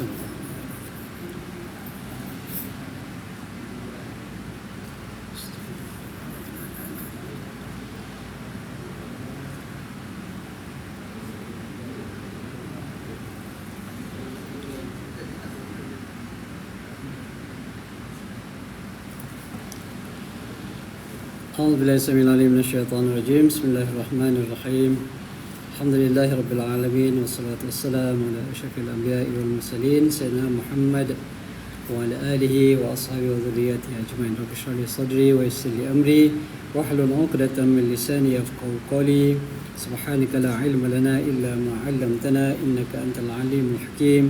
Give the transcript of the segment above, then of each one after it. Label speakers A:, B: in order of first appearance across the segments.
A: أعوذ بالله السميع العليم من الشيطان الرجيم. بسم الله الرحمن الرحيم. الحمد لله رب العالمين والصلاة والسلام على أشرف الأنبياء والمرسلين سيدنا محمد وعلى آله وأصحابه وذريته أجمعين. رب اشرح لي صدري ويسر لي أمري واحلل عقدة من لساني يفقهوا قولي. سبحانك لا علم لنا إلا ما علمتنا إنك أنت العليم الحكيم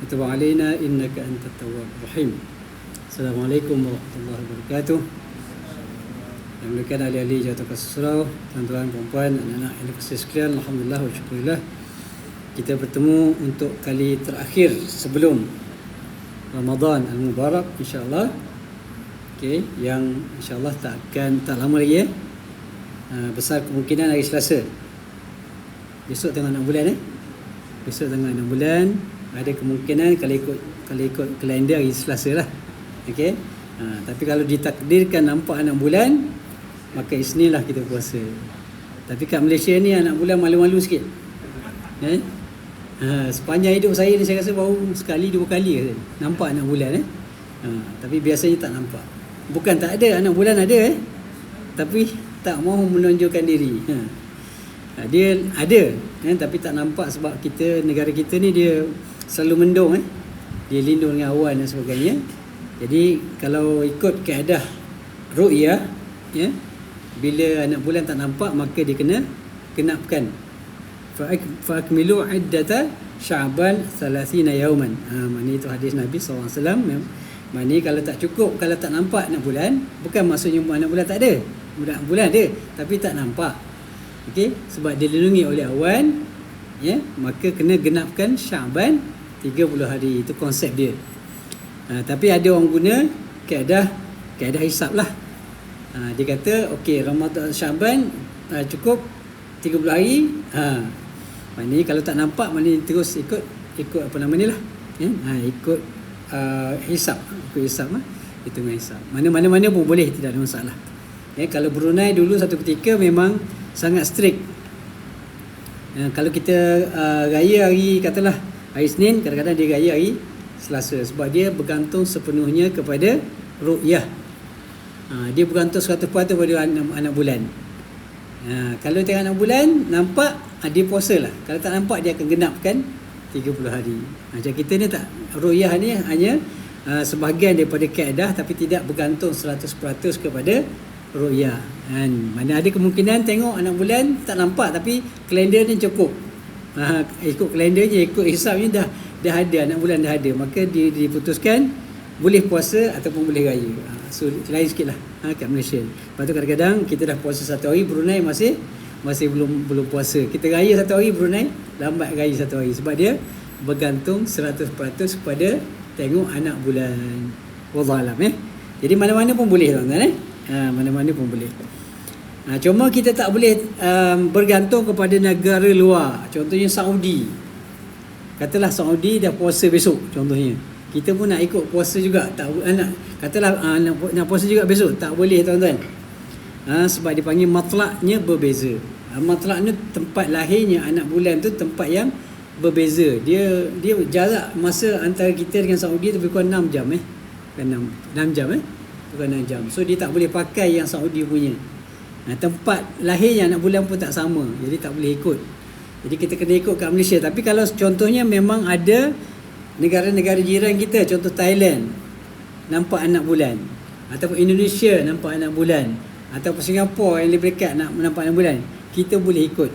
A: وتب علينا إنك أنت التواب الرحيم. السلام عليكم ورحمة الله وبركاته. Yang muliakan ahli-ahli Jawatan Kasih Surau, tuan-tuan, puan-puan, anak-anak yang dikasihi sekalian, alhamdulillah wa syukurillah. Kita bertemu untuk kali terakhir sebelum Ramadan Al-Mubarak, insya-Allah. Okey, yang insya-Allah tak lama lagi besar kemungkinan hari Selasa. Besok tengah 6 bulan Besok tengah 6 bulan ada kemungkinan kalau ikut kalender hari Selasa lah. Okey. Tapi kalau ditakdirkan nampak 6 bulan, maka Isnin lah kita puasa. Tapi kat Malaysia ni anak bulan malu-malu sikit. Sepanjang hidup saya ni saya rasa baru sekali 2 kali nampak anak bulan tapi biasanya tak nampak. Bukan tak ada, anak bulan ada tapi tak mahu menunjukkan diri. Dia ada tapi tak nampak sebab negara kita ni dia selalu mendung dia lindung dengan awan dan sebagainya. Jadi kalau ikut kaedah ru'yah bila anak bulan tak nampak maka dia kena genapkan fa'akmilu iddata sya'ban 30 yauman. Maknanya itu hadis Nabi SAW. Maknanya kalau tak cukup, kalau tak nampak anak bulan, bukan maksudnya anak bulan tak ada. Anak bulan ada tapi tak nampak. Okey, sebab dilindungi oleh awan maka kena genapkan Sya'ban 30 hari. Itu konsep dia. Tapi ada orang guna kaedah hisab lah. Dia kata okey, Ramadan Syaban cukup 30 hari. Maknanya kalau tak nampak, maknanya terus ikut apa nama ni lah. Ikut hisab. Ikut hisab lah. Hitungan hisab. Mana-mana pun boleh, tidak ada masalah. Kalau Brunei dulu satu ketika memang sangat strict. Kalau kita raya katalah hari Isnin, kadang-kadang dia raya hari Selasa sebab dia bergantung sepenuhnya kepada ru'yah. Dia bergantung 100% pada anak bulan. Kalau tengok anak bulan nampak, dia puasa lah. Kalau tak nampak, dia akan genapkan 30 hari. Macam kita ni tak, ru'yah ni hanya sebahagian daripada kaedah tapi tidak bergantung 100% kepada ru'yah. Mana ada kemungkinan tengok anak bulan tak nampak tapi kalender ni cukup. Ikut kalendernya, ikut hisabnya dah ada, anak bulan dah ada, maka diputuskan boleh puasa ataupun boleh raya. So lain sikit lah kat Malaysia. Lepas tu kadang-kadang kita dah puasa 1 hari, Brunei masih belum puasa. Kita raya 1 hari, Brunei lambat raya 1 hari sebab dia bergantung 100% kepada tengok anak bulan. Wallahualam. Jadi mana-mana pun boleh, tuan-tuan. Mana-mana pun boleh. Cuma kita tak boleh bergantung kepada negara luar. Contohnya Saudi. Katalah Saudi dah puasa besok contohnya. Kita pun nak ikut puasa juga. Katalah nak puasa juga besok. Tak boleh, tuan-tuan. Sebab dipanggil matlaknya berbeza. Matlak ni tempat lahirnya anak bulan tu tempat yang berbeza. Dia jarak masa antara kita dengan Saudi tu lebih kurang 6 jam. Bukan 6 jam bukan 6 jam. So dia tak boleh pakai yang Saudi punya. Tempat lahirnya anak bulan pun tak sama. Jadi tak boleh ikut. Jadi kita kena ikut kat Malaysia. Tapi kalau contohnya memang ada negara-negara jiran kita, contoh Thailand nampak anak bulan, ataupun Indonesia nampak anak bulan, ataupun Singapura yang lebih dekat nampak anak bulan, kita boleh ikut.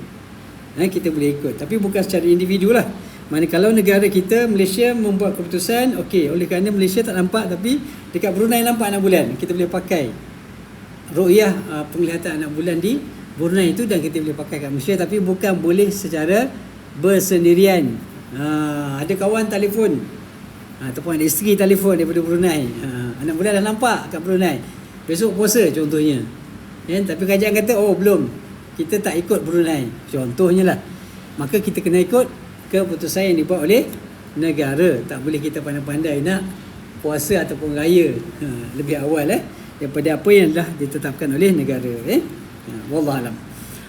A: Kita boleh ikut. Tapi bukan secara individu lah. Mana kalau negara kita, Malaysia membuat keputusan, okey, oleh kerana Malaysia tak nampak tapi dekat Brunei nampak anak bulan, kita boleh pakai ru'yah penglihatan anak bulan di Brunei itu dan kita boleh pakai kat Malaysia. Tapi bukan boleh secara bersendirian. Ada kawan telefon ataupun ada isteri telefon daripada Brunei, anak bulan dah nampak kat Brunei, besok puasa contohnya. Tapi kerajaan kata belum, kita tak ikut Brunei contohnya lah. Maka kita kena ikut keputusan yang dibuat oleh negara. Tak boleh kita pandai-pandai nak puasa ataupun raya lebih awal daripada apa yang dah ditetapkan oleh negara. Wallahualam.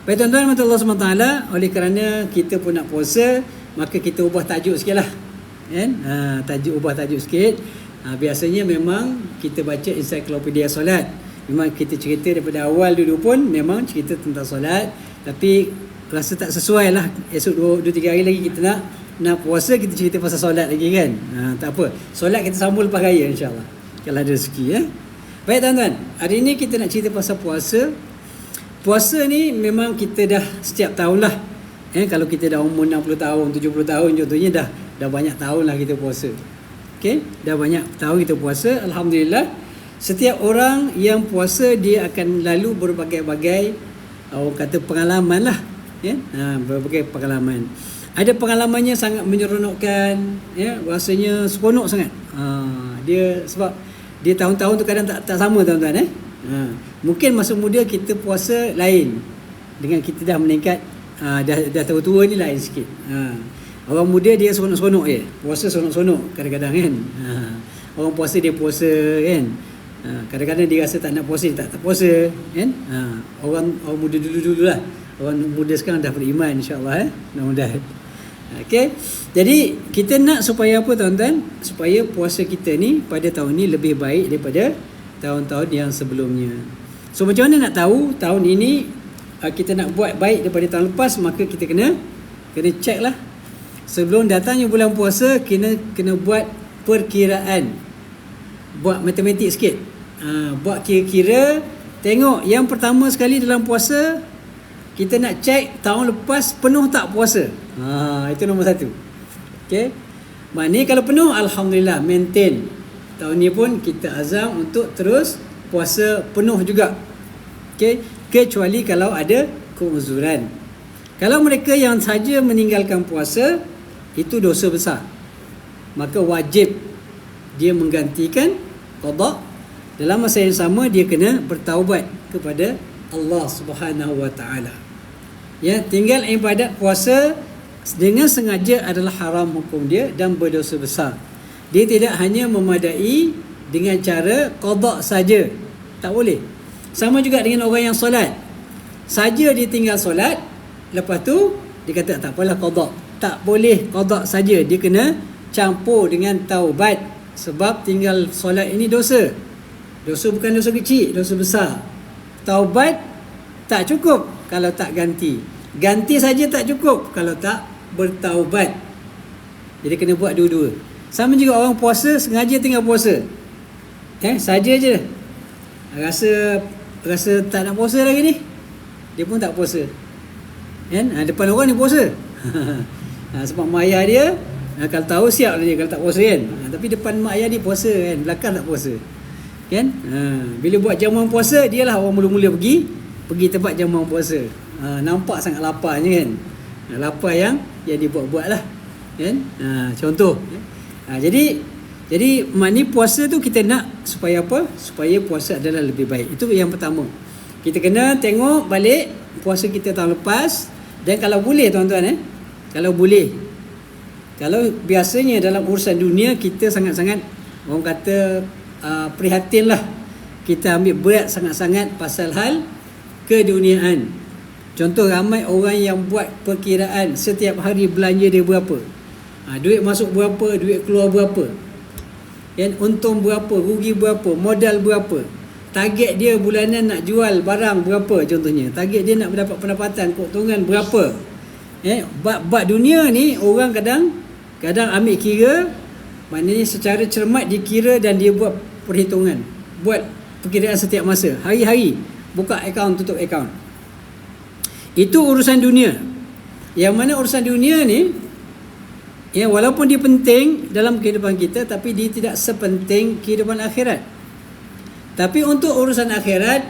A: Baik tuan-tuan, Allah SWT, oleh kerana kita pun nak puasa, maka kita ubah tajuk sikit lah. Ubah tajuk sikit. Biasanya memang kita baca ensiklopedia solat. Memang kita cerita daripada awal dulu pun memang cerita tentang solat. Tapi rasa tak sesuai lah. Esok 2-3 hari lagi kita nak puasa, kita cerita pasal solat lagi kan. Tak apa. Solat kita sambung lepas raya insyaAllah. Kalau ada rezeki. Baik tuan-tuan, hari ni kita nak cerita pasal puasa. Puasa ni memang kita dah setiap tahun lah. Kalau kita dah umur 60 tahun, 70 tahun contohnya dah banyak tahun lah kita puasa. Dah banyak tahun kita puasa. Alhamdulillah. Setiap orang yang puasa dia akan lalu berbagai-bagai orang kata pengalaman lah. Berbagai pengalaman. Ada pengalamannya sangat menyeronokkan, rasanya seronok sangat. Dia sebab dia tahun-tahun tu kadang tak sama tuan-tuan. Mungkin masa muda kita puasa lain dengan kita dah meningkat, dah tua-tua ni lain sikit. Orang muda dia seronok-seronok je, puasa seronok-seronok kadang-kadang kan. Orang puasa dia puasa kan. Kadang-kadang dia rasa tak nak puasa, dia tak puasa kan. Orang muda dulu-dulu lah. Orang muda sekarang dah beriman insya-Allah mudah-mudahan. Jadi kita nak supaya apa tuan-tuan? Supaya puasa kita ni pada tahun ni lebih baik daripada tahun-tahun yang sebelumnya. So macam mana nak tahu tahun ini kita nak buat baik daripada tahun lepas? Maka kita kena check lah. Sebelum datangnya bulan puasa, kena buat perkiraan. Buat matematik sikit. Buat kira-kira, tengok yang pertama sekali dalam puasa, kita nak check tahun lepas penuh tak puasa. Itu nombor satu. Maknanya kalau penuh, alhamdulillah, maintain. Tahun ni pun kita azam untuk terus puasa penuh juga. Kecuali kalau ada keuzuran. Kalau mereka yang saja meninggalkan puasa, itu dosa besar. Maka wajib dia menggantikan qada. Dalam masa yang sama dia kena bertaubat kepada Allah Subhanahu Wa Taala. Tinggal ibadat puasa dengan sengaja adalah haram hukum dia dan berdosa besar. Dia tidak hanya memadai dengan cara qada saja. Tak boleh. Sama juga dengan orang yang solat. Saja dia tinggal solat, lepas tu dia kata tak apalah qada. Tak boleh qada saja. Dia kena campur dengan taubat. Sebab tinggal solat ini dosa. Dosa bukan dosa kecil, dosa besar. Taubat tak cukup kalau tak ganti. Ganti saja tak cukup kalau tak bertaubat. Jadi kena buat dua-dua. Sama juga orang puasa, sengaja tinggal puasa. Saja je. Rasa tak nak puasa lagi ni, dia pun tak puasa. Depan orang ni puasa. Sebab mak ayah dia, kalau tahu siap dia kalau tak puasa kan. Tapi depan mak ayah dia puasa kan, belakang tak puasa. Bila buat jamuan puasa, dialah orang mula-mula pergi tempat jamuan puasa. Nampak sangat laparnya kan. Lapar yang dibuat-buat lah kan. Contoh. Jadi maknanya puasa tu kita nak supaya apa? Supaya puasa adalah lebih baik. Itu yang pertama. Kita kena tengok balik puasa kita tahun lepas. Dan kalau boleh tuan-tuan kalau boleh, kalau biasanya dalam urusan dunia kita sangat-sangat orang kata prihatin lah. Kita ambil berat sangat-sangat pasal hal keduniaan. Contoh, ramai orang yang buat perkiraan setiap hari belanja dia berapa, duit masuk berapa, duit keluar berapa, untung berapa, rugi berapa, modal berapa, target dia bulanan nak jual barang berapa contohnya, target dia nak mendapat pendapatan keuntungan berapa. Bab dunia ni orang kadang ambil kira, maknanya secara cermat dikira dan dia buat perhitungan, buat perkiraan setiap masa, hari-hari buka akaun, tutup akaun. Itu urusan dunia. Yang mana urusan dunia ni walaupun dia penting dalam kehidupan kita, tapi dia tidak sepenting kehidupan akhirat. Tapi untuk urusan akhirat,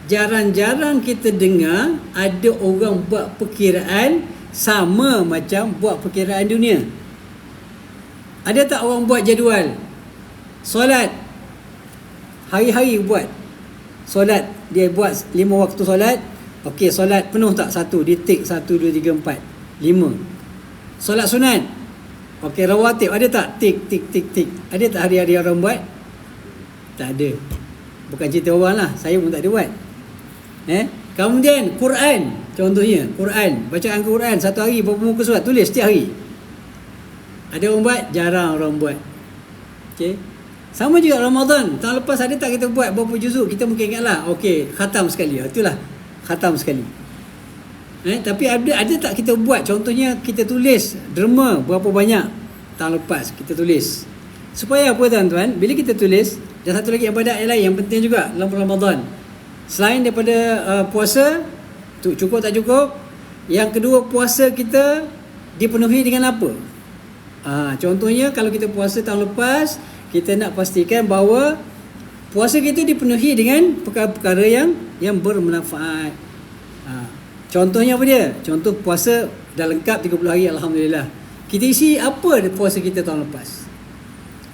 A: jarang-jarang kita dengar ada orang buat perkiraan sama macam buat perkiraan dunia. Ada tak orang buat jadual solat, hari-hari buat solat, dia buat 5 waktu solat. Okey, solat penuh tak? 1, dia tik 1, 2, 3, 4, 5. Solat sunat, Okey, rawatib ada tak? Tik, tik, tik, tik. Ada tak hari-hari orang buat? Tak ada. Bukan cerita orang lah, saya pun tak ada buat. Kemudian Quran, contohnya Quran, bacaan Quran satu hari berapa muka surat, tulis setiap hari. Ada orang buat? Jarang orang buat. Okey. Sama juga Ramadan. Tahun lepas ada tak kita buat berapa juzuk? Kita mungkin ingatlah, okey, khatam sekali. Itulah khatam sekali. Tapi ada tak kita buat? Contohnya kita tulis derma berapa banyak tahun lepas kita tulis. Supaya apa tuan-tuan? Bila kita tulis, dan satu lagi ibadat yang lain yang penting juga dalam bulan Ramadan. Selain daripada puasa, tu cukup tak cukup? Yang kedua, puasa kita dipenuhi dengan apa? Contohnya kalau kita puasa tahun lepas, kita nak pastikan bahawa puasa kita dipenuhi dengan perkara-perkara yang bermanfaat. Contohnya apa dia? Contoh puasa dah lengkap 30 hari, alhamdulillah. Kita isi apa puasa kita tahun lepas?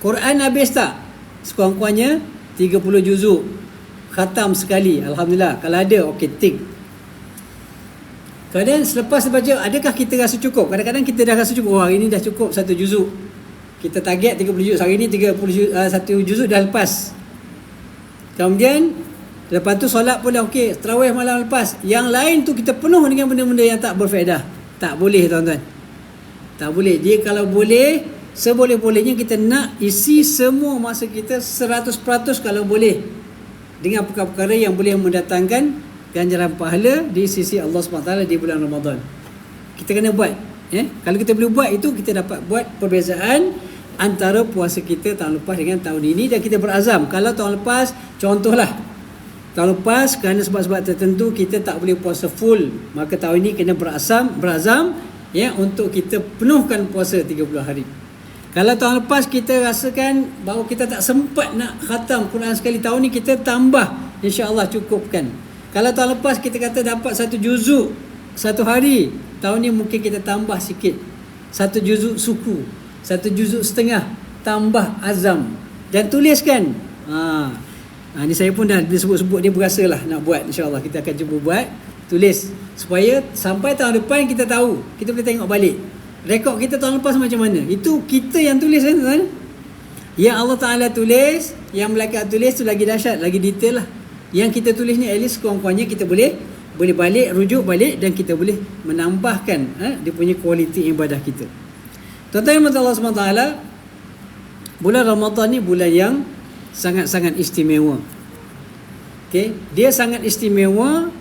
A: Quran habis tak? Sekurang-kurangnya 30 juzuk. Khatam sekali, alhamdulillah. Kalau ada, okey, tik. Kemudian selepas baca, adakah kita rasa cukup? Kadang-kadang kita dah rasa cukup. Hari ini dah cukup 1 juzuk. Kita target 30 juzuk. Hari ini 1 juzuk dah lepas. Kemudian lepas tu solat pun dah okey, tarawih malam lepas. Yang lain tu kita penuh dengan benda-benda yang tak berfaedah. Tak boleh tuan-tuan. Tak boleh. Dia kalau boleh, seboleh-bolehnya kita nak isi semua masa kita 100% kalau boleh dengan perkara-perkara yang boleh mendatangkan ganjaran pahala di sisi Allah SWT di bulan Ramadan. Kita kena buat. Kalau kita boleh buat itu, kita dapat buat perbezaan antara puasa kita tahun lepas dengan tahun ini, dan kita berazam. Kalau tahun lepas, contohlah, tahun lepas kerana sebab-sebab tertentu kita tak boleh puasa full, maka tahun ini kena berazam untuk kita penuhkan puasa 30 hari. Kalau tahun lepas kita rasakan bahawa kita tak sempat nak khatam Quran sekali, tahun ni kita tambah, insya-Allah cukupkan. Kalau tahun lepas kita kata dapat 1 juzuk satu hari, tahun ni mungkin kita tambah sikit, 1 juzuk suku, 1 juzuk setengah, tambah azam dan tuliskan. Ni saya pun dah disebut-sebut, dia berasalah nak buat. InsyaAllah kita akan cuba buat, tulis, supaya sampai tahun depan kita tahu, kita boleh tengok balik rekod kita tahun lepas macam mana. Itu kita yang tulis kan tuan? Yang Allah Ta'ala tulis, yang malaikat tulis tu lagi dahsyat, lagi detail lah. Yang kita tulis ni at least kurang-kurangnya kita boleh balik, rujuk balik, dan kita boleh menambahkan dia punya kualiti ibadah kita. Tuan-tuan yang Allah SWT, bulan Ramadan ni bulan yang sangat-sangat istimewa. Okay? Dia sangat istimewa,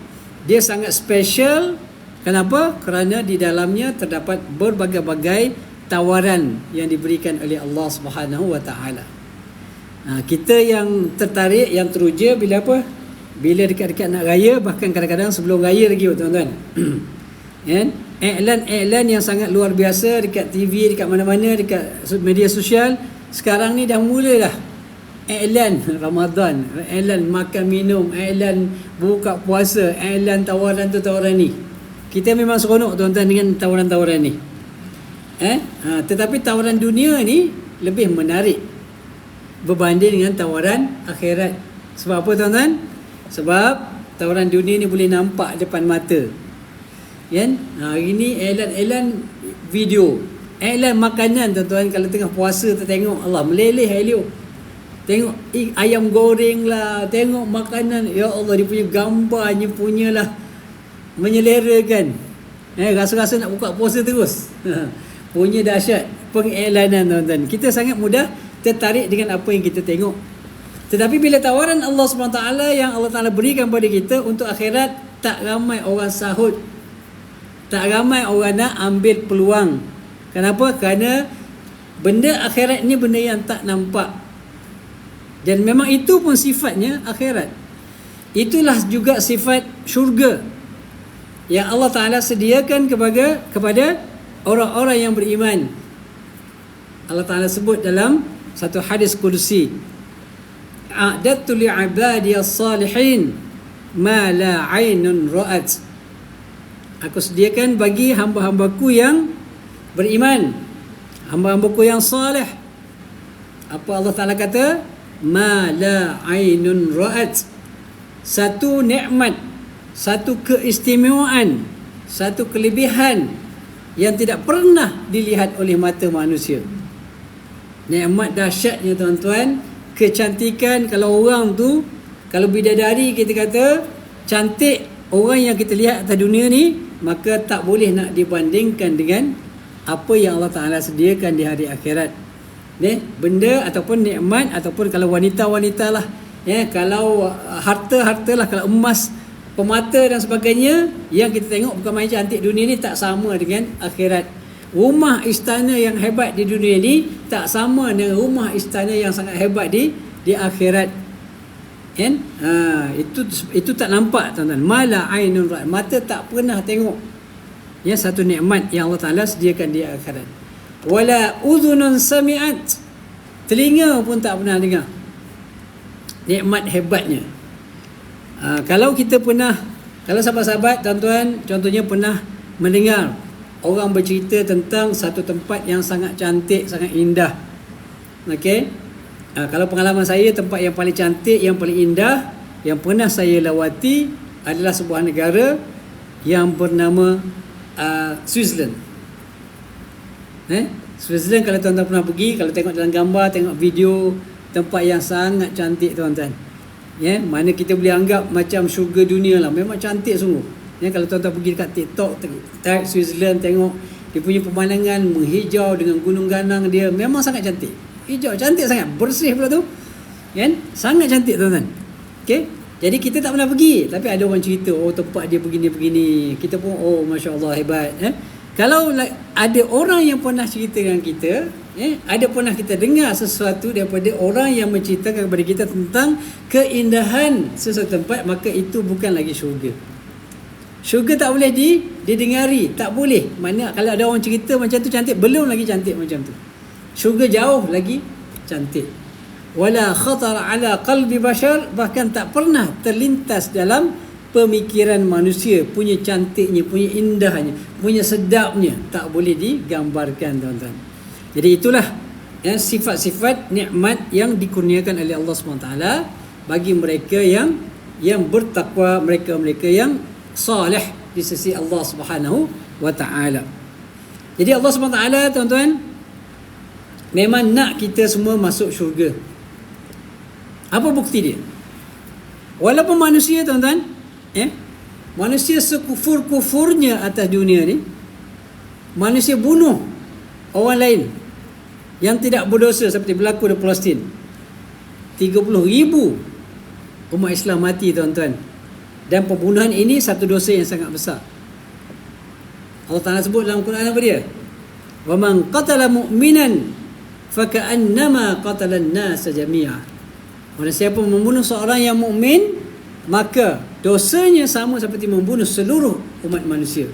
A: dia sangat special. Kenapa? Kerana di dalamnya terdapat berbagai-bagai tawaran yang diberikan oleh Allah Subhanahu Wa Taala. Kita yang tertarik, yang teruja bila apa? Bila dekat-dekat nak raya, bahkan kadang-kadang sebelum raya lagi, tuan-tuan. Iklan-iklan yang sangat luar biasa dekat TV, dekat mana-mana, dekat media sosial. Sekarang ni dah mulalah iklan Ramadan, iklan makan minum, iklan buka puasa, iklan tawaran tu tawaran ni. Kita memang seronok tuan-tuan dengan tawaran-tawaran ni. Tetapi tawaran dunia ni lebih menarik berbanding dengan tawaran akhirat. Sebab apa tuan-tuan? Sebab tawaran dunia ni boleh nampak depan mata. Hari ni iklan video, iklan makanan tuan-tuan. Kalau tengah puasa tu tengok, Allah meleleh elok. Tengok ayam goreng lah, tengok makanan, ya Allah, dia punya gambarnya punyalah menyelerakan. Rasa-rasa nak buka puasa terus. Punya dahsyat pengiklanan tuan-tuan. Kita sangat mudah tertarik dengan apa yang kita tengok. Tetapi bila tawaran Allah SWT yang Allah Ta'ala berikan kepada kita untuk akhirat, tak ramai orang sahut, tak ramai orang nak ambil peluang. Kenapa? Kerana benda akhirat ni benda yang tak nampak, dan memang itu pun sifatnya akhirat. Itulah juga sifat syurga yang Allah Ta'ala sediakan kepada orang-orang yang beriman. Allah Ta'ala sebut dalam satu hadis kursi, a'dadtu li'ibadiyas salihin ma la 'ainun ra'at. Aku sediakan bagi hamba-hambaku yang beriman, hamba-hambaku yang salih. Apa Allah Ta'ala kata? Ma la 'ainun ra'at. Satu nikmat, satu keistimewaan, satu kelebihan yang tidak pernah dilihat oleh mata manusia. Nikmat dahsyatnya tuan-tuan, kecantikan. Kalau orang tu, kalau bidadari kita kata cantik, orang yang kita lihat atas dunia ni, maka tak boleh nak dibandingkan dengan apa yang Allah Ta'ala sediakan di hari akhirat. Benda ataupun nikmat, ataupun kalau wanita-wanita lah, kalau harta lah, kalau emas, permata dan sebagainya, yang kita tengok bukan main cantik dunia ni, tak sama dengan akhirat. Rumah istana yang hebat di dunia ni tak sama dengan rumah istana yang sangat hebat di akhirat. Kan? Itu tak nampak tuan-tuan. Mala ainun ra'at, mata tak pernah tengok satu nikmat yang Allah Ta'ala sediakan di akhirat. Wala udhunun sami'at, telinga pun tak pernah dengar nikmat hebatnya. Kalau kita pernah, kalau sahabat-sahabat tuan-tuan contohnya pernah mendengar orang bercerita tentang satu tempat yang sangat cantik, sangat indah. Okey. Kalau pengalaman saya, tempat yang paling cantik, yang paling indah yang pernah saya lawati adalah sebuah negara yang bernama Switzerland. Switzerland, kalau tuan-tuan pernah pergi, kalau tengok dalam gambar, tengok video, tempat yang sangat cantik tuan-tuan. Mana kita boleh anggap macam syurga dunia lah. Memang cantik sungguh. Kalau tuan-tuan pergi dekat TikTok, type Switzerland, tengok dia punya pemandangan menghijau dengan gunung ganang dia, memang sangat cantik. Hijau, cantik sangat, bersih pula tu. Sangat cantik tuan-tuan. Okay? Jadi kita tak pernah pergi, tapi ada orang cerita, oh tempat dia begini-begini. Kita pun, oh Masya Allah, hebat. Kalau ada orang yang pernah cerita dengan kita, ada pernah kita dengar sesuatu daripada orang yang menceritakan kepada kita tentang keindahan sesuatu tempat, maka itu bukan lagi syurga. Syurga tak boleh didengari, tak boleh. Mana kalau ada orang cerita macam tu cantik, belum lagi cantik macam tu. Syurga jauh lagi cantik. Wala khatar ala qalbi bashar, bahkan tak pernah terlintas dalam pemikiran manusia punya cantiknya, punya indahnya, punya sedapnya, tak boleh digambarkan tuan-tuan. Jadi itulah sifat-sifat nikmat yang dikurniakan oleh Allah SWT bagi mereka yang bertakwa, mereka-mereka yang salih di sisi Allah Subhanahu wa taala. Jadi Allah Subhanahu wa taala tuan-tuan memang nak kita semua masuk syurga. Apa bukti dia? Walaupun manusia tuan-tuan, manusia sekufur-kufurnya atas dunia ni, manusia bunuh orang lain yang tidak berdosa seperti berlaku di Palestin. 30,000 umat Islam mati tuan-tuan. Dan pembunuhan ini satu dosa yang sangat besar. Allah Ta'ala sebut dalam Quran apa dia? Wa man qatala mu'minan faka'annama qatala an-nasa jami'a. Orang siapa membunuh seorang yang mukmin, maka dosanya sama seperti membunuh seluruh umat manusia.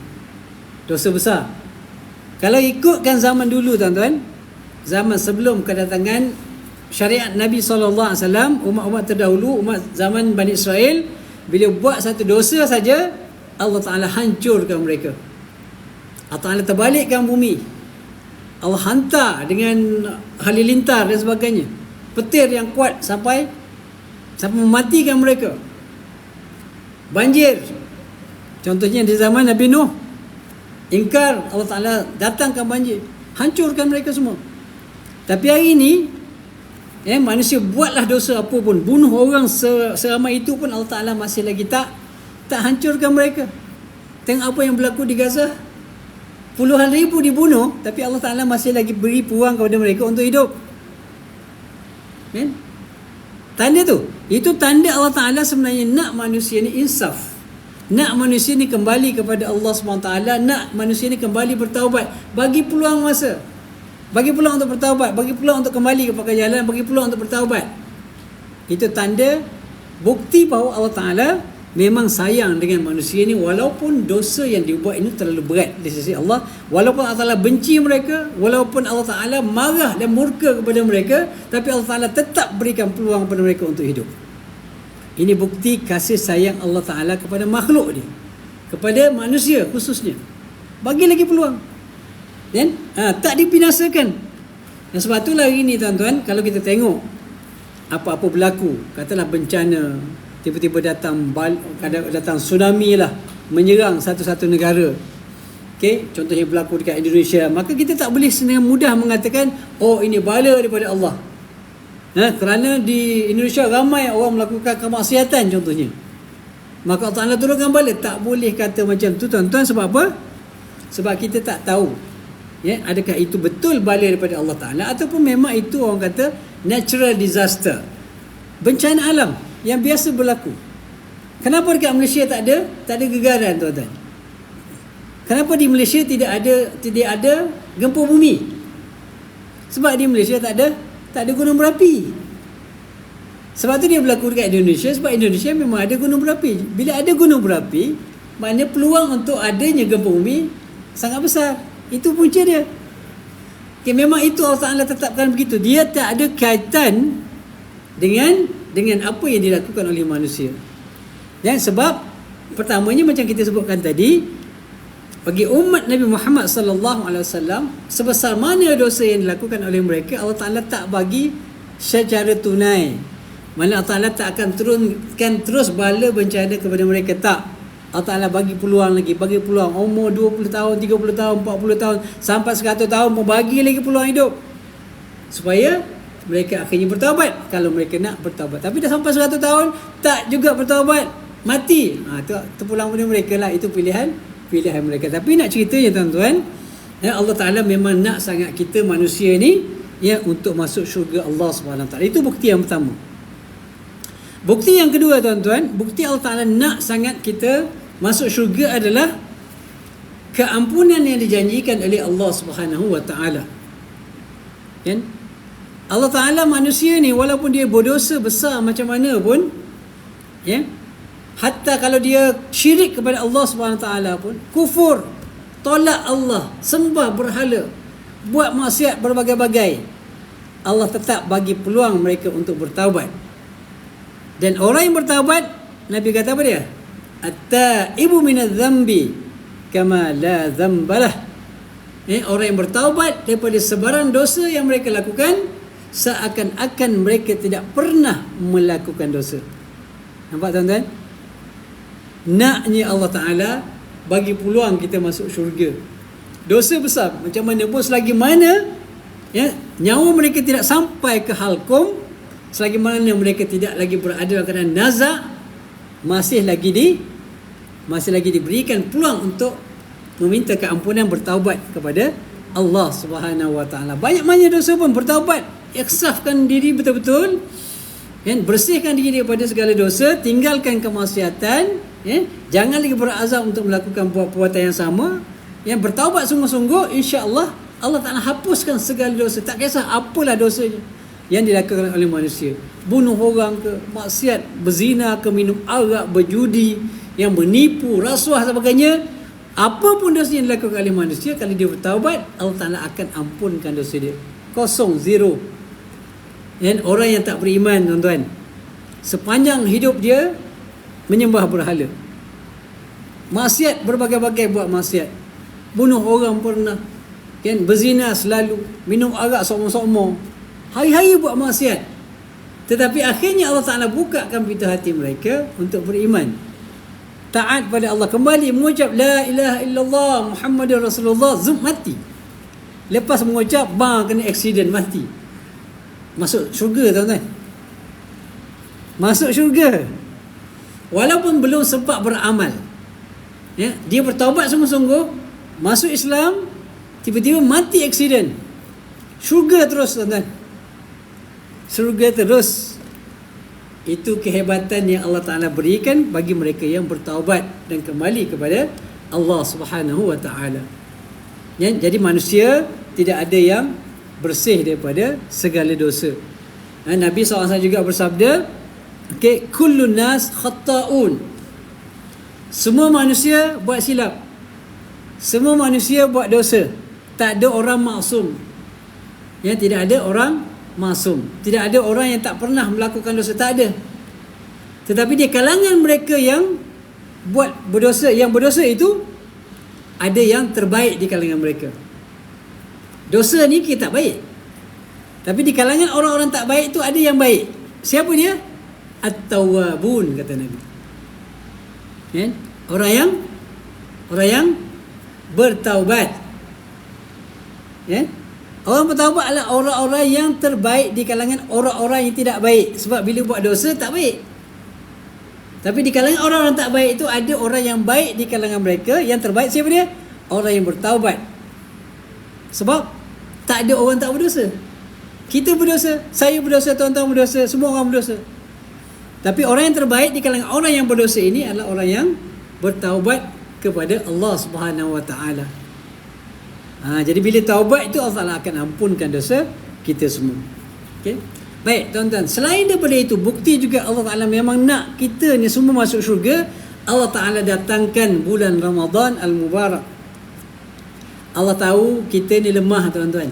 A: Dosa besar. Kalau ikutkan zaman dulu tuan-tuan, zaman sebelum kedatangan syariat Nabi SAW, umat-umat terdahulu, umat zaman Bani Israel, bila buat satu dosa saja, Allah Ta'ala hancurkan mereka. Allah Ta'ala terbalikkan bumi. Allah hantar dengan halilintar dan sebagainya, petir yang kuat sampai mematikan mereka. Banjir, contohnya di zaman Nabi Nuh, ingkar, Allah Ta'ala datangkan banjir, hancurkan mereka semua. Tapi hari ini manusia buatlah dosa apa pun, bunuh orang seramai itu pun, Allah Ta'ala masih lagi tak hancurkan mereka. Tengok apa yang berlaku di Gaza, puluhan ribu dibunuh, tapi Allah Ta'ala masih lagi beri peluang kepada mereka untuk hidup. Tanda tu, itu tanda Allah Ta'ala sebenarnya nak manusia ni insaf, nak manusia ni kembali kepada Allah SWT, nak manusia ni kembali bertaubat, bagi peluang masa, bagi peluang untuk bertaubat, bagi peluang untuk kembali kepada jalan, bagi peluang untuk bertaubat. Itu tanda, bukti bahawa Allah Ta'ala memang sayang dengan manusia ni, walaupun dosa yang dibuat ini terlalu berat di sisi Allah, walaupun Allah Ta'ala benci mereka, walaupun Allah Ta'ala marah dan murka kepada mereka, tapi Allah Ta'ala tetap berikan peluang kepada mereka untuk hidup. Ini bukti kasih sayang Allah Ta'ala kepada makhluk dia, kepada manusia khususnya. Bagi lagi peluang. Dan tak dibinasakan. Dan sebab itulah hari ini tuan-tuan, kalau kita tengok apa-apa berlaku, katalah bencana, tiba-tiba datang tsunami lah, menyerang satu-satu negara. Okey, contohnya berlaku dekat Indonesia, maka kita tak boleh dengan mudah mengatakan oh ini bala daripada Allah. Kerana di Indonesia ramai orang melakukan kemaksiatan contohnya, maka Allah Ta'ala turunkan bala. Tak boleh kata macam tu tuan-tuan. Sebab apa? Sebab kita tak tahu adakah itu betul bala daripada Allah Ta'ala ataupun memang itu orang kata natural disaster, bencana alam yang biasa berlaku. Kenapa dekat Malaysia tak ada gegaran tuan-tuan? Kenapa di Malaysia tidak ada gempa bumi? Sebab di Malaysia tak ada gunung berapi. Sebab tu dia berlaku dekat Indonesia, sebab Indonesia memang ada gunung berapi. Bila ada gunung berapi, maknanya peluang untuk adanya gempa bumi sangat besar. Itu punca dia. Okay, memang itu Allah Ta'ala tetapkan begitu. Dia tak ada kaitan dengan apa yang dilakukan oleh manusia. Dan sebab pertamanya macam kita sebutkan tadi, bagi umat Nabi Muhammad sallallahu alaihi wasallam, sebesar mana dosa yang dilakukan oleh mereka, Allah Ta'ala tak bagi secara tunai. Mana Allah Ta'ala tak akan turunkan terus bala bencana kepada mereka, tak. Allah Ta'ala bagi peluang lagi, bagi peluang umur 20 tahun, 30 tahun, 40 tahun, sampai 100 tahun pun bagi lagi peluang hidup. Supaya mereka akhirnya bertaubat kalau mereka nak bertaubat. Tapi dah sampai 100 tahun tak juga bertaubat, mati. Itu pulang pada mereka lah, itu pilihan mereka. Tapi nak ceritanya tuan-tuan, Allah Ta'ala memang nak sangat kita manusia ni untuk masuk syurga Allah Subhanahu Wa Ta'ala. Itu bukti yang pertama. Bukti yang kedua tuan-tuan, bukti Allah Ta'ala nak sangat kita masuk syurga adalah keampunan yang dijanjikan oleh Allah Subhanahu Wa Ta'ala. Kan? Allah Ta'ala manusia ni walaupun dia berdosa besar macam mana pun, hatta kalau dia syirik kepada Allah SWT pun, kufur, tolak Allah, sembah berhala, buat maksiat berbagai-bagai, Allah tetap bagi peluang mereka untuk bertaubat. Dan orang yang bertaubat, Nabi kata apa dia? At-taibu minadz-dzambi kama la dzambalah. Orang yang bertaubat daripada sebarang dosa yang mereka lakukan, seakan-akan mereka tidak pernah melakukan dosa. Nampak tuan-tuan? Naknya Allah Ta'ala bagi peluang kita masuk syurga. Dosa besar macam mana pun, selagi mana nyawa mereka tidak sampai ke halkum, selagi mana mereka tidak lagi berada dalam keadaan nazak, masih lagi diberikan peluang untuk meminta keampunan, bertaubat kepada Allah Subhanahu Wa Ta'ala. Banyak-banyak dosa pun bertaubat, ikhsafkan diri betul-betul, bersihkan diri daripada segala dosa, tinggalkan kemaksiatan, jangan lagi berazam untuk melakukan perbuatan yang sama, bertaubat sungguh-sungguh, insya-Allah Allah Ta'ala hapuskan segala dosa. Tak kisah apalah dosanya yang dilakukan oleh manusia, bunuh orang ke, maksiat, berzina ke, minum arak, berjudi, yang menipu, rasuah dan sebagainya. Apapun dosa yang dilakukan oleh manusia, kalau dia bertaubat, Allah Ta'ala akan ampunkan dosa dia. Kosong, zero. Orang yang tak beriman tuan-tuan, sepanjang hidup dia menyembah berhala, maksiat berbagai-bagai, buat maksiat, bunuh orang pernah, berzina selalu, minum arak somong-somong, hari-hari buat maksiat. Tetapi akhirnya Allah Ta'ala bukakan pintu hati mereka untuk beriman, taat pada Allah, kembali mengucap la ilaha illallah Muhammadur Rasulullah, mati. Lepas mengucap, kena aksiden, mati. Masuk syurga tuan-tuan. Masuk syurga. Walaupun belum sempat beramal. Dia bertaubat sungguh-sungguh, masuk Islam, tiba-tiba mati aksiden. Syurga terus tuan-tuan. Syurga terus. Itu kehebatan yang Allah Ta'ala berikan bagi mereka yang bertaubat dan kembali kepada Allah Subhanahu Wa Ta'ala. Jadi manusia tidak ada yang bersih daripada segala dosa. Nabi SAW juga bersabda, kullun nas khata'un. Semua manusia buat silap. Semua manusia buat dosa. Tak ada orang maksum. Tidak ada orang maksum. Tidak ada orang yang tak pernah melakukan dosa, tak ada. Tetapi di kalangan mereka yang buat berdosa, yang berdosa itu, ada yang terbaik di kalangan mereka. Dosa ni kita tak baik, tapi di kalangan orang-orang tak baik tu ada yang baik. Siapa dia? At-tawwabun, kata Nabi. Orang yang bertaubat. Ya? Orang bertaubat adalah orang-orang yang terbaik di kalangan orang-orang yang tidak baik. Sebab bila buat dosa tak baik. Tapi di kalangan orang-orang tak baik itu ada orang yang baik di kalangan mereka. Yang terbaik siapa dia? Orang yang bertaubat. Sebab tak ada orang tak berdosa. Kita berdosa, saya berdosa, tuan-tuan berdosa, semua orang berdosa. Tapi orang yang terbaik di kalangan orang yang berdosa ini adalah orang yang bertaubat kepada Allah Subhanahu Wa Taala. Jadi bila taubat itu Allah Ta'ala akan ampunkan dosa kita semua. Okay? Baik tuan-tuan, selain daripada itu, bukti juga Allah Ta'ala memang nak kita ni semua masuk syurga. Allah Ta'ala datangkan bulan Ramadan Al-Mubarak. Allah tahu kita ni lemah tuan-tuan.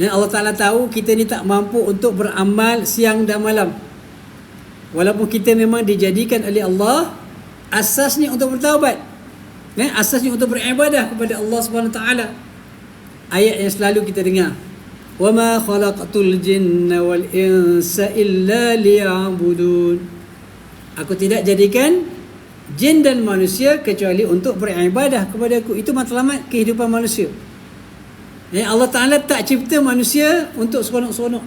A: Allah Ta'ala tahu kita ni tak mampu untuk beramal siang dan malam. Walaupun kita memang dijadikan oleh Allah asasnya untuk bertaubat. Asasnya untuk beribadah kepada Allah Subhanahu Wa Taala. Ayat yang selalu kita dengar. Wa ma khalaqatul jinna wal insa illa liya'budun. Aku tidak jadikan jin dan manusia kecuali untuk beribadah kepada aku. Itu matlamat kehidupan manusia. Allah Ta'ala tak cipta manusia untuk seronok-seronok.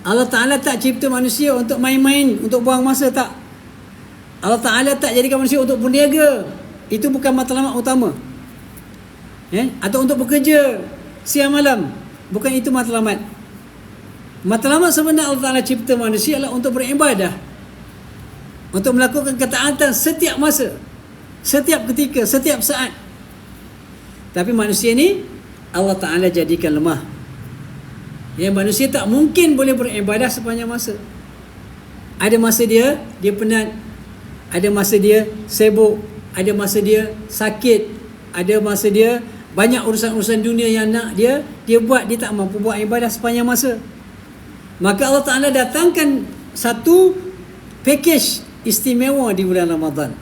A: Allah Ta'ala tak cipta manusia untuk main-main, untuk buang masa, tak. Allah Ta'ala tak jadikan manusia untuk berniaga. Itu bukan matlamat utama. Atau untuk bekerja siang malam. Bukan itu matlamat. Matlamat sebenar Allah Ta'ala cipta manusia adalah untuk beribadah. Untuk melakukan ketaatan setiap masa, setiap ketika, setiap saat. Tapi manusia ni Allah Ta'ala jadikan lemah. Manusia tak mungkin boleh beribadah sepanjang masa. Ada masa dia penat. Ada masa dia sibuk. Ada masa dia sakit. Ada masa dia banyak urusan-urusan dunia yang nak dia buat. Dia tak mampu buat ibadah sepanjang masa. Maka Allah Ta'ala datangkan satu package istimewa di bulan Ramadan.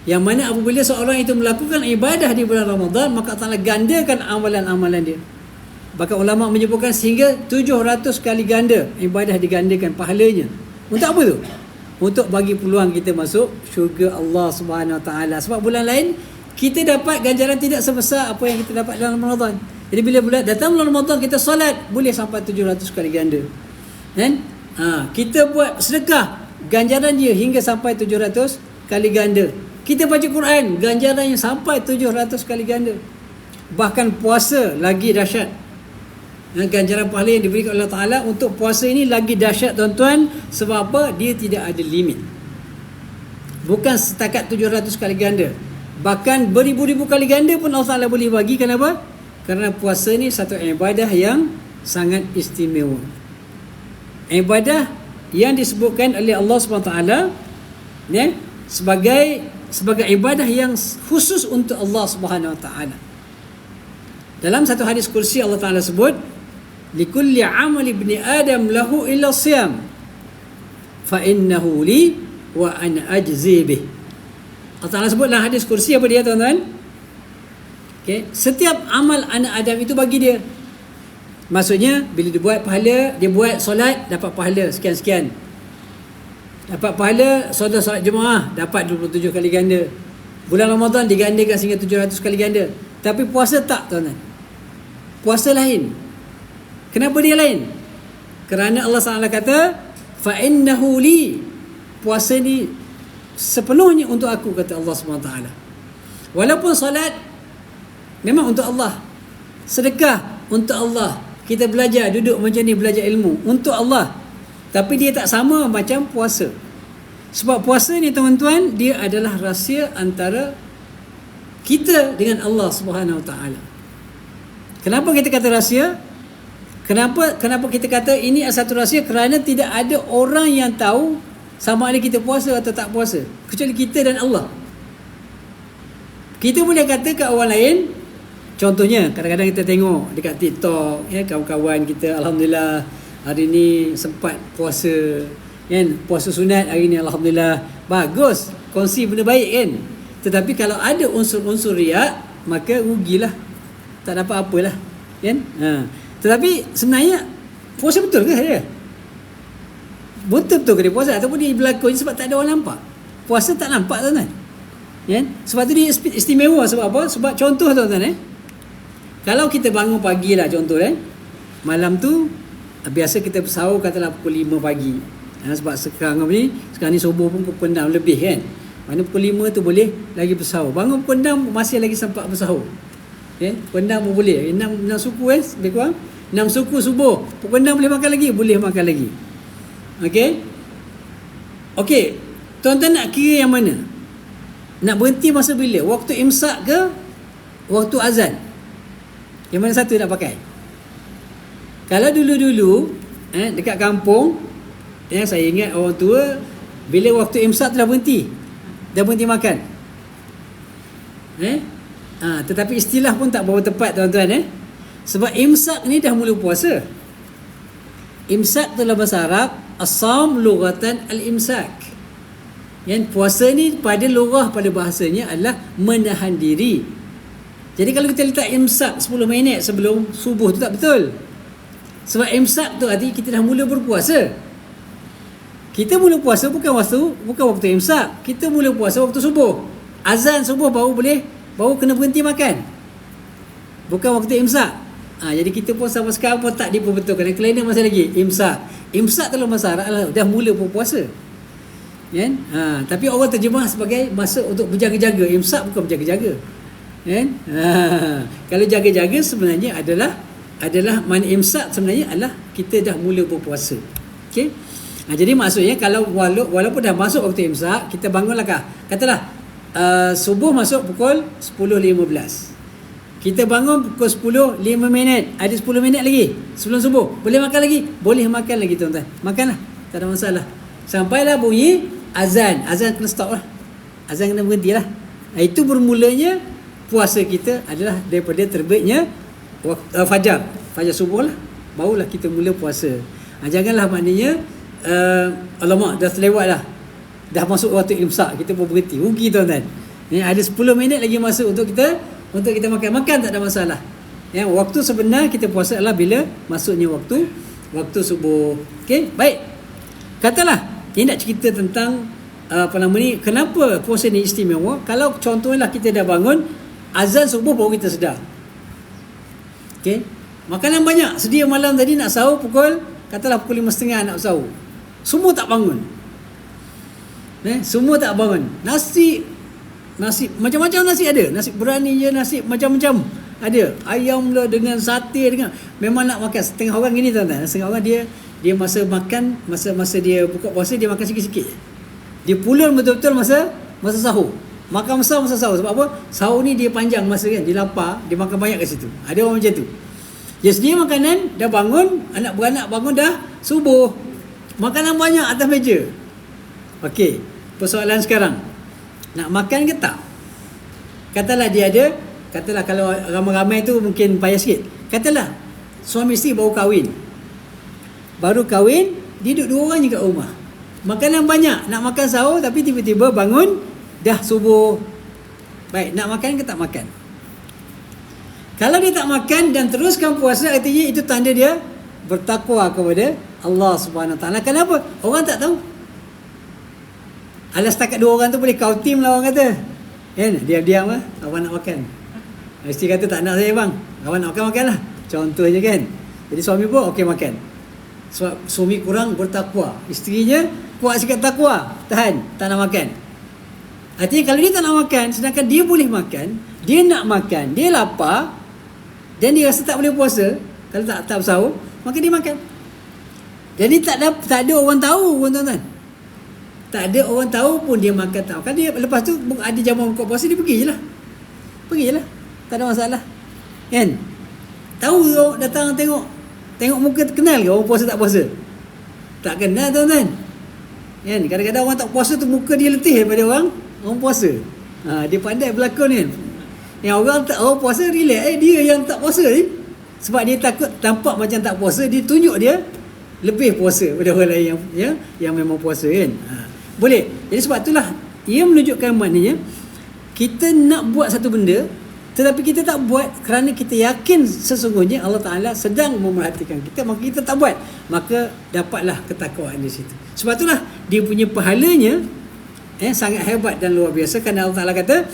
A: Yang mana apabila seorang itu melakukan ibadah di bulan Ramadan, maka Allah Ta'ala gandakan amalan-amalan dia. Bahkan ulama menyebutkan sehingga 700 kali ganda ibadah digandakan pahalanya. Untuk apa tu? Untuk bagi peluang kita masuk syurga Allah Subhanahu Wa Taala. Sebab bulan lain kita dapat ganjaran tidak sebesar apa yang kita dapat dalam Ramadan. Jadi bila datang bulan Ramadan kita solat boleh sampai 700 kali ganda. Kan? Kita buat sedekah, ganjaran dia hingga sampai 700 kali ganda. Kita baca Quran, ganjaran yang sampai 700 kali ganda. Bahkan puasa lagi dahsyat. Ganjaran pahala yang diberikan oleh Allah Ta'ala untuk puasa ini lagi dahsyat tuan-tuan. Sebab apa? Dia tidak ada limit. Bukan setakat 700 kali ganda. Bahkan beribu-ribu kali ganda pun Allah Ta'ala boleh bagi. Kenapa? Kerana puasa ni satu ibadah yang sangat istimewa. Ibadah yang disebutkan oleh Allah SWT sebagai ibadah yang khusus untuk Allah SWT. Dalam satu hadis kursi Allah Ta'ala sebut, likulli amal ibni adam lahu illa siyam fa innahu li wa ana ajzi bih. Allah Ta'ala sebut dalam hadis kursi apa dia tuan-tuan? Okay. Setiap amal anak Adam itu bagi dia. Maksudnya bila dia buat pahala, dia buat solat dapat pahala sekian-sekian. Dapat pahala solat jemaah dapat 27 kali ganda. Bulan Ramadan digandakan sehingga 700 kali ganda. Tapi puasa tak tuan-tuan. Puasa lain. Kenapa dia lain? Kerana Allah SWT kata fa innahu li, puasa ni sepenuhnya untuk aku, kata Allah SWT. Walaupun solat memang untuk Allah, sedekah untuk Allah, kita belajar duduk macam ni belajar ilmu untuk Allah, tapi dia tak sama macam puasa. Sebab puasa ni tuan-tuan, dia adalah rahsia antara kita dengan Allah Subhanahu Wa Taala. Kenapa kita kata rahsia? Kenapa kita kata ini adalah satu rahsia? Kerana tidak ada orang yang tahu sama ada kita puasa atau tak puasa, kecuali kita dan Allah. Kita boleh kata kat orang lain, contohnya kadang-kadang kita tengok dekat TikTok, kawan-kawan kita alhamdulillah hari ni sempat puasa, kan, puasa sunat hari ni alhamdulillah, bagus, kongsi benda baik kan. Tetapi kalau ada unsur-unsur riak, maka rugilah, tak dapat apalah, kan. Tetapi sebenarnya puasa betul ke dia? Betul-betul ke dia puasa? Ataupun dia berlaku sebab tak ada orang nampak? Puasa tak nampak tuan-tuan. Ya? Sebab tu dia istimewa. Sebab apa? Sebab contoh tuan-tuan, kalau kita bangun pagi lah contoh, malam tu biasa kita sahur katalah pukul 5 pagi. Sebab sekarang ni subuh pun pukul 6 lebih kan. Mana pukul 5 tu boleh lagi bersahur. Bangun pukul 6 masih lagi sempat bersahur. Pukul 6 pun boleh. 6 suku lebih kurang. 6 suku subuh. Pukul 6 boleh makan lagi? Boleh makan lagi. Okey. Tuan-tuan nak kira yang mana? Nak berhenti masa bila? Waktu imsak ke waktu azan? Yang mana satu nak pakai? Kalau dulu-dulu dekat kampung, saya ingat orang tua bila waktu imsak tu dah berhenti makan. Tetapi istilah pun tak berapa tepat tuan-tuan. Sebab imsak ni dah mula puasa. Imsak tu dalam bahasa Arab, as-saum lughatan al-imsak. Yang puasa ni pada lughah, pada bahasanya adalah menahan diri. Jadi kalau kita letak imsak 10 minit sebelum subuh tu tak betul. Sebab imsak tu artinya kita dah mula berpuasa. Kita mula puasa bukan waktu imsak. Kita mula puasa waktu subuh. Azan subuh baru kena berhenti makan. Bukan waktu imsak. Jadi kita pun sampai sekarang pun tak diperbetulkan. Kelainan masih lagi imsak. Imsak dalam bahasa Arab dah mula berpuasa. Tapi orang terjemah sebagai masa untuk berjaga-jaga. Imsak bukan berjaga-jaga. Kalau jaga-jaga sebenarnya adalah mana imsak sebenarnya adalah kita dah mula berpuasa. Okey. Jadi maksudnya kalau walaupun dah masuk waktu imsak, kita bangunlah katalah subuh masuk pukul 10.15. Kita bangun pukul 10, 5 minit. Ada 10 minit lagi sebelum subuh. Boleh makan lagi? Boleh makan lagi tuan-tuan. Makanlah. Tak ada masalah. Sampailah bunyi azan. Azan kena stop lah. Azan kena berhenti lah. Itu bermulanya puasa kita adalah daripada terbitnya fajar. Fajar subuh lah. Barulah kita mula puasa. Janganlah maknanya alamak dah terlewat lah. Dah masuk waktu imsak. Kita pun berhenti. Rugi tuan-tuan. Ada 10 minit lagi masa untuk kita makan. Makan tak ada masalah. Waktu sebenar kita puasa adalah bila masuknya waktu subuh. Okey, baik. Katalah ini nak cerita tentang kenapa puasa ni istimewa. Kalau contohnya kita dah bangun azan subuh baru kita sedar. Okey. Makanan banyak. Sedia malam tadi nak sahur katalah pukul 5.30 nak sahur. Semua tak bangun. Semua tak bangun. Nasi macam-macam nasi ada. Nasi berani je, nasi macam-macam ada. Ayam lah dengan sate dengan memang nak makan. Setengah orang gini tuan-tuan. Setengah orang dia masa makan, masa dia buka puasa dia makan sikit-sikit. Dia pulun betul-betul masa sahur. Makan besar masa sahur. Sebab apa? Sahur ni dia panjang masa kan. Dia lapar, dia makan banyak kat situ. Ada orang macam tu. Dia sedia makanan, dah bangun, anak beranak bangun dah subuh. Makanan banyak atas meja. Okey, persoalan sekarang. Nak makan ke tak? Katalah kalau ramai-ramai tu mungkin payah sikit. Katalah suami isteri baru kahwin, dia duduk 2 orang je kat rumah. Makanan banyak, nak makan sahur tapi tiba-tiba bangun dah subuh. Baik, nak makan ke tak makan? Kalau dia tak makan dan teruskan puasa, artinya itu tanda dia bertakwa kepada Allah Subhanahu Wa Taala. Kenapa? Orang tak tahu. Alas setakat 2 orang tu boleh kau tim lah orang kata. Diam-diam lah, awak nak makan. Isteri kata tak nak saya bang. Awak nak makan lah. Contohnya kan. Jadi suami pun okey makan. Sebab suami kurang bertakwa. Isterinya kuat sikit takwa. Tahan, tak nak makan. Artinya kalau dia tak nak makan, sedangkan dia boleh makan, dia nak makan, dia lapar dan dia rasa tak boleh puasa, kalau tak bersahur, maka dia makan. Jadi tak ada orang tahu pun tuan-tuan. Tak ada orang tahu pun dia makan tak makan. Dia lepas tu ada jamuan buka puasa, dia pergi je lah. Tak ada masalah. Kan? Tahu orang datang tengok muka kenal ke orang puasa tak puasa? Tak kenal tuan-tuan. Kan? Kadang-kadang orang tak puasa tu muka dia letih daripada orang puasa. Dia pandai berlakon kan. Yang orang puasa relax, dia yang tak puasa ni. Sebab dia takut tampak macam tak puasa, dia tunjuk dia lebih puasa daripada orang lain yang memang puasa kan. Boleh. Jadi sebab itulah ia menunjukkan maknanya kita nak buat satu benda tetapi kita tak buat kerana kita yakin sesungguhnya Allah Ta'ala sedang memerhatikan kita, maka kita tak buat, maka dapatlah ketakwaan di situ. Sebab itulah dia punya pahalanya sangat hebat dan luar biasa, kerana Allah Taala kata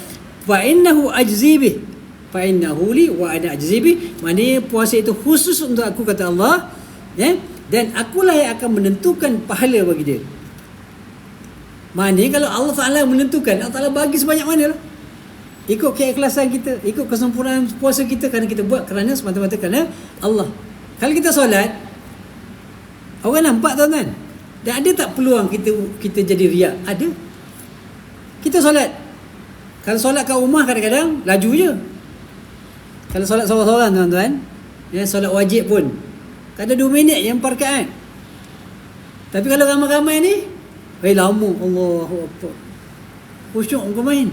A: fa innahu ajzibih, fa innahu li wa ana ajzibih, maknanya puasa itu khusus untuk aku, kata Allah, dan akulah yang akan menentukan pahala bagi dia. Maknanya kalau Allah Taala menentukan, Allah Taala bagi sebanyak mana lah, ikut keikhlasan kita, ikut kesempurnaan puasa kita, kerana kita buat kerana semata-mata kerana Allah. Kalau kita solat, orang nampak tuan-tuan, dan ada tak peluang kita jadi riak? Ada. Kita solat, kalau solat kat rumah kadang-kadang laju je. Kalau solat seorang-seorang tuan-tuan, solat wajib pun kadang 2 minit yang 4 rakaat. Tapi kalau ramai-ramai ni, lama, Allahu Akbar, khusyuk kau main.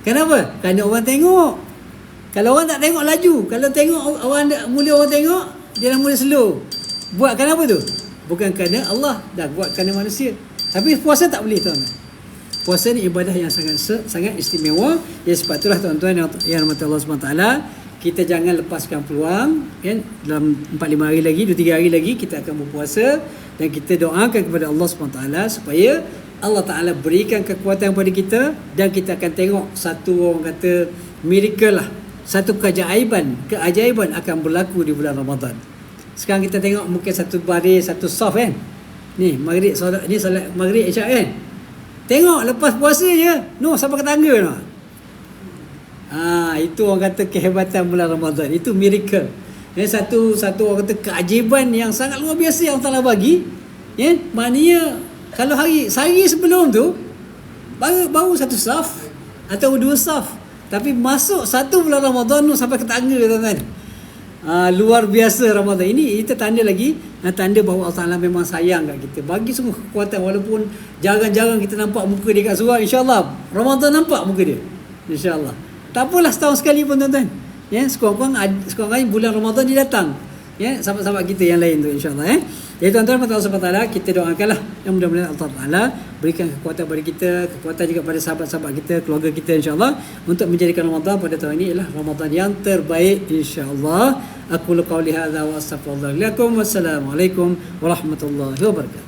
A: Kenapa? Kerana orang tengok. Kalau orang tak tengok laju, kalau tengok orang mula orang tengok, dia dah mula slow. Buat kenapa tu? Bukan kerana Allah, dah buat kerana manusia. Tapi puasa tak boleh, tuan-tuan. Puasa ni ibadah yang sangat istimewa. Ya, sebab itulah tuan-tuan yang rahmati Allah SWT, kita jangan lepaskan peluang, kan? Dalam 4-5 hari lagi, 2-3 hari lagi kita akan berpuasa, dan kita doakan kepada Allah SWT supaya Allah Ta'ala berikan kekuatan kepada kita, dan kita akan tengok satu, orang kata, miracle lah, satu keajaiban akan berlaku di bulan Ramadan. Sekarang kita tengok mungkin satu baris, satu soft, kan, ni maghrib, solat maghrib isyak, kan, tengok lepas puasa je sampai ke tangga no. Itu orang kata kehebatan bulan Ramadan, itu miracle. Satu orang kata keajaiban yang sangat luar biasa yang Allah bagi, maknanya kalau sehari sebelum tu baru satu saf atau 2 saf, tapi masuk satu bulan Ramadan tu sampai ke tangga, tuan-tuan. Luar biasa Ramadan ini. Itu tanda lagi, tanda bahawa Allah Ta'ala memang sayang kat kita, bagi semua kekuatan. Walaupun jarang-jarang kita nampak muka dia kat surau, insyaAllah Ramadan nampak muka dia, insyaAllah. Tak apalah, setahun sekali pun, tuan-tuan. Sekurang-kurangnya bulan Ramadan dia datang, sahabat-sahabat kita yang lain tu, insyaAllah. Jadi tuan-tuan, Allah SWT, kita doakanlah yang mudah-mudahan Allah Ta'ala berikan kekuatan kepada kita, kekuatan juga pada sahabat-sahabat kita, keluarga kita, insyaAllah, untuk menjadikan Ramadan pada tahun ini ialah Ramadan yang terbaik, insyaAllah. Aku qawli hadza wa astaghfirullah lakum. Wassalamualaikum warahmatullahi wabarakatuh.